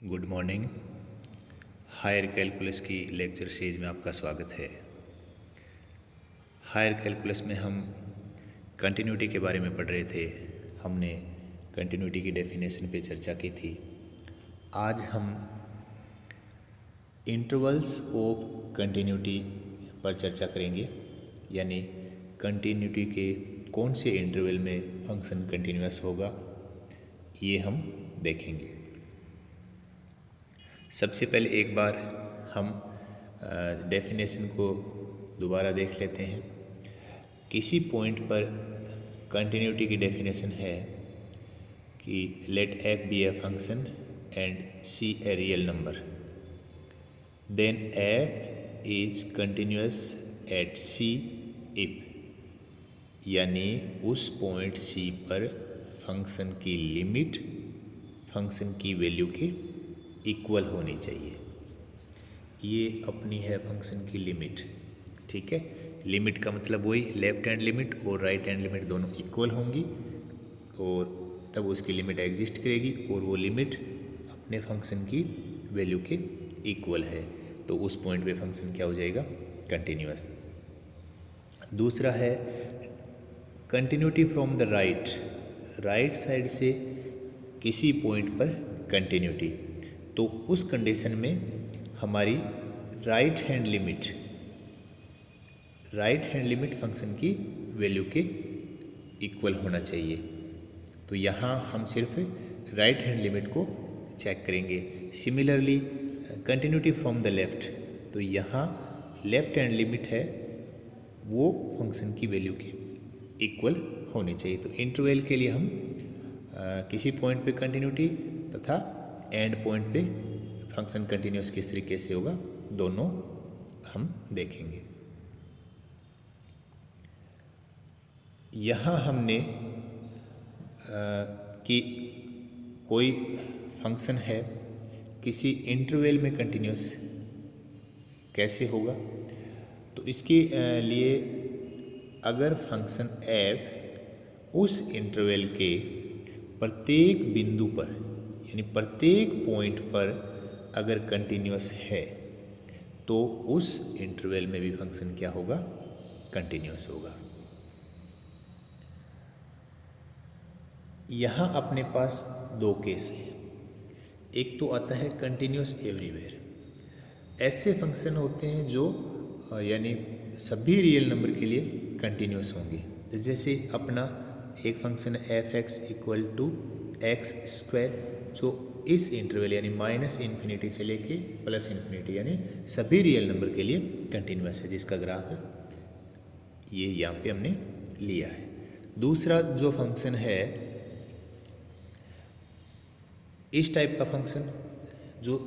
Good morning. Higher calculus की lecture series में आपका स्वागत है। हायर कैलकुलस में हम कंटिन्यूटी के बारे में पढ़ रहे थे। हमने कंटिन्यूटी की डेफिनेशन पे चर्चा की थी। आज हम इंटरवल्स ऑफ कंटिन्यूटी पर चर्चा करेंगे, यानी कंटिन्यूटी के कौन से इंटरवल में फंक्शन कंटिन्यूअस होगा, ये हम देखेंगे। सबसे पहले एक बार हम डेफिनेशन को दोबारा देख लेते हैं। किसी पॉइंट पर कंटिन्यूटी की डेफिनेशन है कि let f be a function and c a real number, then f is continuous at c if, यानी उस पॉइंट सी पर फंक्शन की लिमिट फंक्शन की वैल्यू के इक्वल होनी चाहिए। ये अपनी है फंक्शन की लिमिट, ठीक है। लिमिट का मतलब वही लेफ्ट हैंड लिमिट और राइट हैंड लिमिट दोनों इक्वल होंगी और तब उसकी लिमिट एग्जिस्ट करेगी और वो लिमिट अपने फंक्शन की वैल्यू के इक्वल है, तो उस पॉइंट पे फंक्शन क्या हो जाएगा, कंटिन्यूअस। दूसरा है continuity from the right side से किसी पॉइंट पर कंटिन्यूटी, तो उस कंडीशन में हमारी राइट हैंड लिमिट फंक्शन की वैल्यू के इक्वल होना चाहिए। तो यहाँ हम सिर्फ राइट हैंड लिमिट को चेक करेंगे। Similarly continuity from the left, तो यहाँ लेफ्ट हैंड लिमिट है वो फंक्शन की वैल्यू के इक्वल होनी चाहिए। तो इंटरवल के लिए हम किसी पॉइंट पे कंटिन्यूटी तथा एंड पॉइंट पे फंक्शन कंटिन्यूअस किस तरीके से होगा, दोनों हम देखेंगे। यहाँ हमने कि कोई फंक्शन है किसी इंटरवल में कंटिन्यूअस कैसे होगा, तो इसके लिए अगर फंक्शन f उस इंटरवल के प्रत्येक बिंदु पर यानी प्रत्येक पॉइंट पर अगर कंटिन्यूअस है, तो उस इंटरवल में भी फंक्शन क्या होगा, कंटिन्यूअस होगा। यहाँ अपने पास दो केस हैं। एक तो आता है कंटिन्यूअस एवरीवेयर। ऐसे फंक्शन होते हैं जो यानी सभी रियल नंबर के लिए कंटिन्यूअस होंगे। जैसे अपना एक function f x equal to x square, जो इस इंटरवल यानी -∞ से लेके +∞ यानी सभी रियल नंबर के लिए कंटिन्यूअस है, जिसका ग्राफ ये यहाँ पे हमने लिया है। दूसरा जो फंक्शन है इस टाइप का फंक्शन जो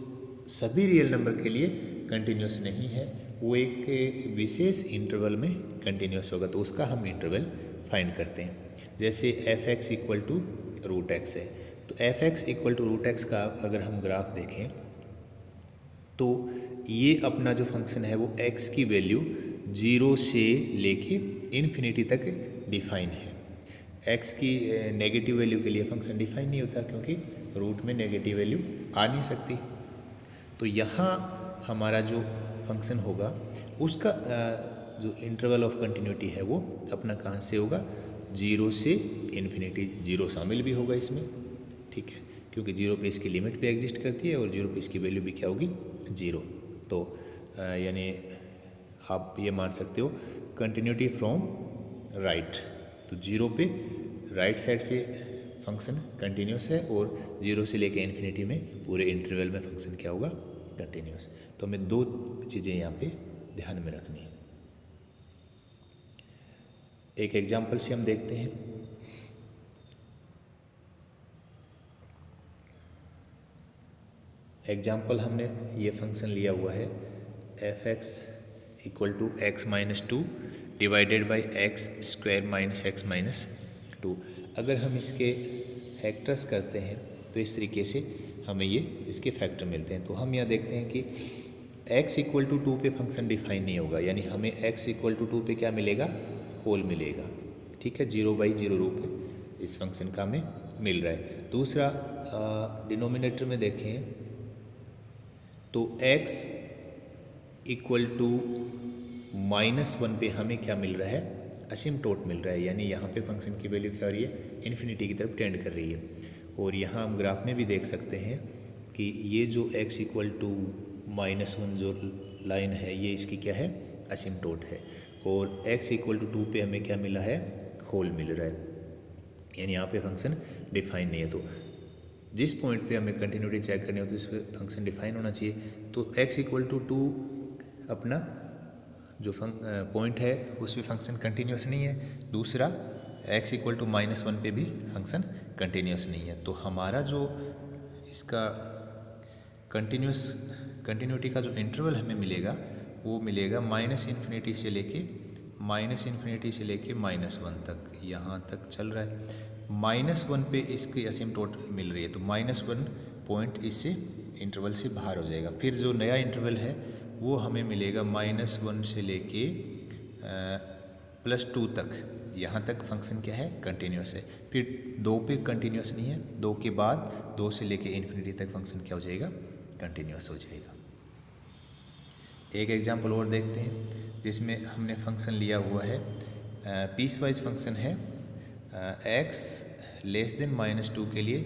सभी रियल नंबर के लिए कंटिन्यूअस नहीं है, वो एक विशेष इंटरवल में कंटिन्यूअस होगा, तो उसका हम इंटरवल फाइंड करते हैं। जैसे f x equal to root x है, तो f x equal to root x का अगर हम ग्राफ देखें तो ये अपना जो फंक्शन है वो x की वैल्यू 0 से लेके इन्फिनिटी तक डिफाइन है। x की नेगेटिव वैल्यू के लिए फंक्शन डिफाइन नहीं होता, क्योंकि रूट में नेगेटिव वैल्यू आ नहीं सकती। तो यहाँ हमारा जो फंक्शन होगा उसका जो इंटरवल ऑफ कंटिन्यूटी है वो अपना कहाँ से होगा, 0 से इन्फिनिटी। 0 शामिल भी होगा इसमें, ठीक है, क्योंकि 0 पे इसकी लिमिट भी एग्जिस्ट करती है और 0 पे इसकी वैल्यू भी क्या होगी, 0। तो यानी आप ये मान सकते हो कंटिन्यूटी फ्रॉम राइट, तो 0 पे राइट साइड से फंक्शन कंटिन्यूअस है और 0 से लेकर इन्फिनिटी में पूरे इंटरवल में फंक्शन क्या होगा, कंटिन्यूअस। तो हमें दो चीज़ें यहाँ पे ध्यान में रखनी है। एक एग्जाम्पल से हम देखते हैं। एग्जाम्पल हमने ये फंक्शन लिया हुआ है f x equal to x minus 2 divided by x square minus x minus 2। अगर हम इसके फैक्टर्स करते हैं तो इस तरीके से हमें ये इसके फैक्टर मिलते हैं। तो हम यहाँ देखते हैं कि x इक्वल टू 2 पे फंक्शन डिफाइन नहीं होगा, यानी हमें x इक्वल टू 2 पे क्या मिलेगा, होल मिलेगा, ठीक है। 0/0 रूप इस फंक्शन का हमें मिल रहा है। दूसरा डिनोमिनेटर में देखें तो x इक्वल टू -1 पे हमें क्या मिल रहा है, असिम्प्टोट मिल रहा है, यानी यहाँ पे फंक्शन की वैल्यू क्या हो रही है, इन्फिनिटी की तरफ टेंड कर रही है। और यहाँ हम ग्राफ में भी देख सकते हैं कि ये जो x इक्वल टू -1 जो लाइन है ये इसकी क्या है, असिम्प्टोट है। और x इक्वल टू 2 पे हमें क्या मिला है, होल मिल रहा है, यानी यहाँ पे फंक्शन डिफाइन नहीं है। तो जिस पॉइंट पे हमें कंटिन्यूटी चेक करनी हो तो इस पर फंक्शन डिफाइन होना चाहिए। तो x इक्वल टू 2 अपना जो पॉइंट है उस पर फंक्शन कंटिन्यूस नहीं है। दूसरा x इक्वल टू -1 पे भी फंक्शन कंटिन्यूस नहीं है। तो हमारा जो इसका कंटिन्यूटी का जो इंटरवल हमें मिलेगा वो मिलेगा -इन्फिनिटी से लेके -1 तक, यहाँ तक चल रहा है। -1 पे इसकी असिम्प्टोट मिल रही है, तो -1 पॉइंट इससे इंटरवल से बाहर हो जाएगा। फिर जो नया इंटरवल है वो हमें मिलेगा -1 से लेके +2 तक, यहाँ तक फंक्शन क्या है, कंटिन्यूस है। फिर 2 पे कंटिन्यूस नहीं है, 2 के बाद 2 से लेके इन्फिनिटी तक फंक्शन क्या हो जाएगा, कंटिन्यूस हो जाएगा। एक एग्जांपल और देखते हैं जिसमें हमने फंक्शन लिया हुआ है, पीस वाइज फंक्शन है। x लेस देन -2 के लिए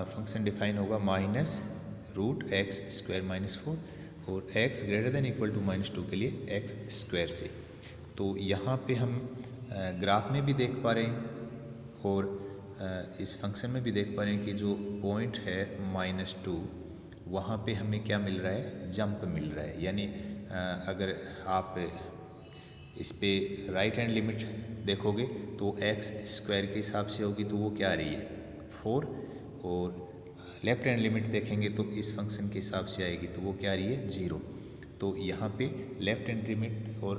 फंक्शन डिफाइन होगा -√x² - 4 और x greater than equal to -2 के लिए x² से। तो यहाँ पे हम ग्राफ में भी देख पा रहे हैं और इस फंक्शन में भी देख पा रहे हैं कि जो पॉइंट है -2 वहाँ पे हमें क्या मिल रहा है, जंप मिल रहा है। यानी अगर आप इस पे राइट हैंड लिमिट देखोगे तो x² के हिसाब से होगी, तो वो क्या आ रही है, 4। और लेफ्ट हैंड लिमिट देखेंगे तो इस फंक्शन के हिसाब से आएगी, तो वो क्या आ रही है, 0। तो यहाँ पे लेफ्ट हैंड लिमिट और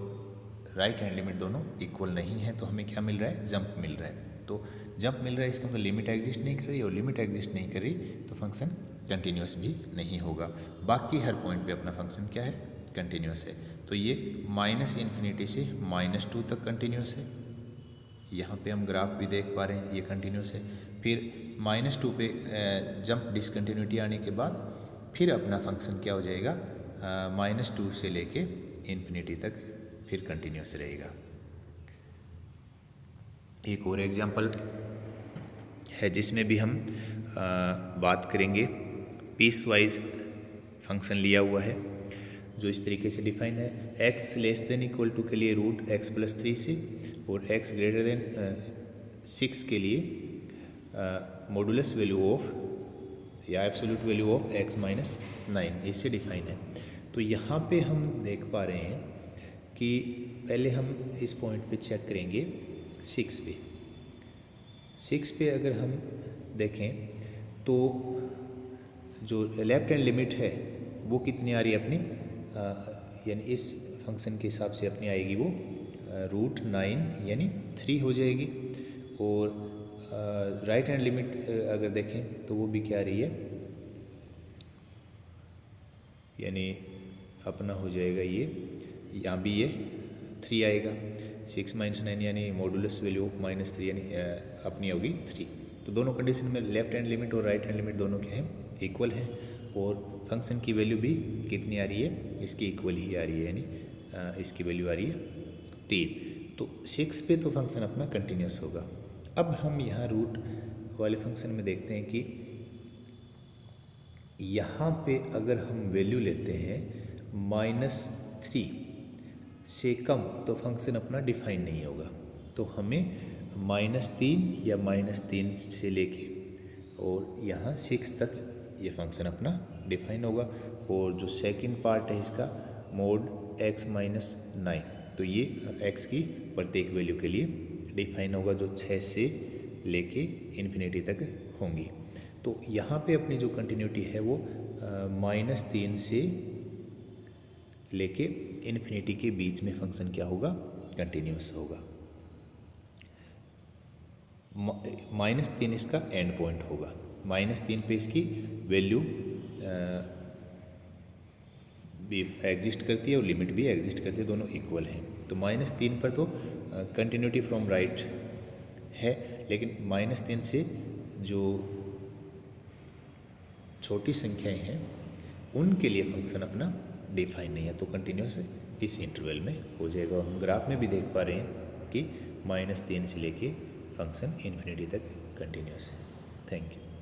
राइट हैंड लिमिट दोनों इक्वल नहीं है, तो हमें क्या मिल रहा है, जंप मिल रहा है। तो जंप मिल रहा है इसका मतलब लिमिट एग्जिस्ट नहीं कर रही, और लिमिट एग्जिस्ट नहीं कर रही तो फंक्शन कंटिन्यूस भी नहीं होगा। बाकी हर पॉइंट पे अपना फंक्शन क्या है, कंटिन्यूस है। तो ये -इन्फिनिटी से -2 तक कंटिन्यूस है। यहाँ पे हम ग्राफ भी देख पा रहे हैं, ये कंटिन्यूस है। फिर -2 पे जंप डिसकंटिन्यूटी आने के बाद फिर अपना फंक्शन क्या हो जाएगा, -2 से लेके इन्फिनिटी तक फिर कंटिन्यूस रहेगा। एक और एग्जांपल है जिसमें भी हम बात करेंगे, पीस वाइज फंक्शन लिया हुआ है जो इस तरीके से डिफाइन है, x less than equal to के लिए √x+3 से और x ग्रेटर देन 6 के लिए मॉडुलस वैल्यू ऑफ या एब्सोल्यूट वैल्यू ऑफ x - 9 इससे डिफाइन है। तो यहाँ पे हम देख पा रहे हैं कि पहले हम इस पॉइंट पे चेक करेंगे 6 पे अगर हम देखें तो जो लेफ्ट हैंड लिमिट है वो कितनी आ रही है अपनी, यानी इस फंक्शन के हिसाब से अपनी आएगी वो √9 यानी 3 हो जाएगी। और राइट हैंड लिमिट अगर देखें तो वो भी क्या आ रही है, यानी अपना हो जाएगा ये, यहाँ भी ये 3 आएगा। 6 - 9 यानी मॉडुलस वैल्यू ऑफ -3 यानी अपनी होगी 3। तो दोनों कंडीशन में लेफ्ट हैंड लिमिट और राइट हैंड लिमिट दोनों क्या है, इक्वल है। और फंक्शन की वैल्यू भी कितनी आ रही है, इसकी इक्वल ही आ रही है, यानी इसकी वैल्यू आ रही है 3। तो 6 पे तो फंक्शन अपना कंटिन्यूस होगा। अब हम यहाँ रूट वाले फंक्शन में देखते हैं कि यहाँ पे अगर हम वैल्यू लेते हैं -3 से कम तो फंक्शन अपना डिफाइन नहीं होगा। तो हमें -3 या -3 से लेके और यहाँ 6 तक ये फंक्शन अपना डिफाइन होगा। और जो सेकंड पार्ट है इसका मोड x - 9, तो ये x की प्रत्येक वैल्यू के लिए डिफाइन होगा जो 6 से लेके इन्फिनिटी तक होंगी। तो यहाँ पे अपनी जो कंटिन्यूटी है वो -3 से लेके इन्फिनिटी के बीच में फंक्शन क्या होगा, कंटिन्यूस होगा। -3 इसका एंड पॉइंट होगा। -3 पे इसकी वैल्यू भी एग्जिस्ट करती है और लिमिट भी एग्जिस्ट करती है, दोनों इक्वल हैं। तो -3 पर तो कंटिन्यूटी फ्रॉम राइट है, लेकिन -3 से जो छोटी संख्याएं हैं उनके लिए फंक्शन अपना डिफाइन नहीं है, तो कंटिन्यूस इस इंटरवल में हो जाएगा। और हम ग्राफ में भी देख पा रहे हैं कि -3 से लेके फंक्शन इन्फिनिटी तक कंटिन्यूस है। Thank you.